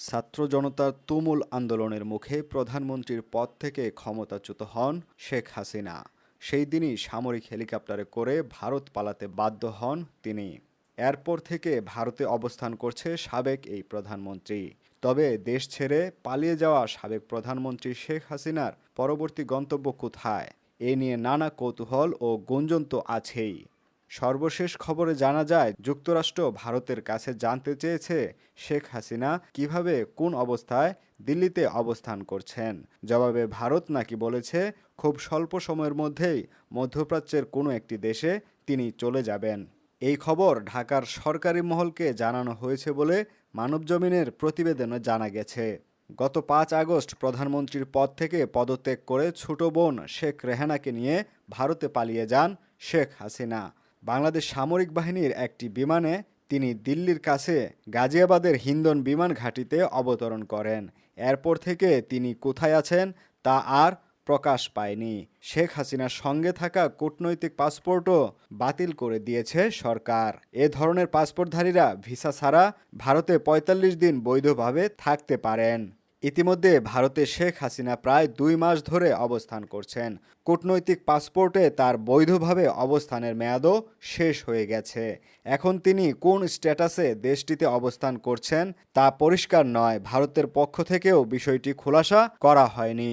ছাত্র জনতার তুমুল আন্দোলনের মুখে প্রধানমন্ত্রীর পদ থেকে ক্ষমতাচ্যুত হন শেখ হাসিনা। সেই দিনই সামরিক হেলিকপ্টারে করে ভারত পালাতে বাধ্য হন তিনি। এরপর থেকে ভারতে অবস্থান করছে সাবেক এই প্রধানমন্ত্রী। তবে দেশ ছেড়ে পালিয়ে যাওয়া সাবেক প্রধানমন্ত্রী শেখ হাসিনার পরবর্তী গন্তব্য কোথায়, এ নিয়ে নানা কৌতূহল ও গুঞ্জন তো আছেই। সর্বশেষ খবরে জানা যায়, যুক্তরাষ্ট্র ভারতের কাছে জানতে চেয়েছে শেখ হাসিনা কিভাবে কোন অবস্থায় দিল্লিতে অবস্থান করছেন। জবাবে ভারত নাকি বলেছে খুব স্বল্প সময়ের মধ্যেই মধ্যপ্রাচ্যের কোনো একটি দেশে তিনি চলে যাবেন। এই খবর ঢাকার সরকারি মহলকে জানানো হয়েছে বলে মানবজমিনের প্রতিবেদনে জানা গেছে। গত ৫ আগস্ট প্রধানমন্ত্রীর পদ থেকে পদত্যাগ করে ছোট বোন শেখ রেহানাকে নিয়ে ভারতে পালিয়ে যান শেখ হাসিনা। বাংলাদেশ সামরিক বাহিনীর একটি বিমানে তিনি দিল্লির কাছে গাজিয়াবাদের হিন্দন বিমান ঘাঁটিতে অবতরণ করেন। এরপর থেকে তিনি কোথায় আছেন তা আর প্রকাশ পায়নি। শেখ হাসিনার সঙ্গে থাকা কূটনৈতিক পাসপোর্টও বাতিল করে দিয়েছে সরকার। এ ধরনের পাসপোর্টধারীরা ভিসা ছাড়া ভারতে ৪৫ দিন বৈধভাবে থাকতে পারেন। ইতিমধ্যে ভারতে শেখ হাসিনা প্রায় ২ মাস ধরে অবস্থান করছেন। কূটনৈতিক পাসপোর্টে তার বৈধভাবে অবস্থানের মেয়াদও শেষ হয়ে গেছে। এখন তিনি কোন স্ট্যাটাসে দেশটিতে অবস্থান করছেন তা পরিষ্কার নয়। ভারতের পক্ষ থেকেও বিষয়টি খোলাসা করা হয়নি।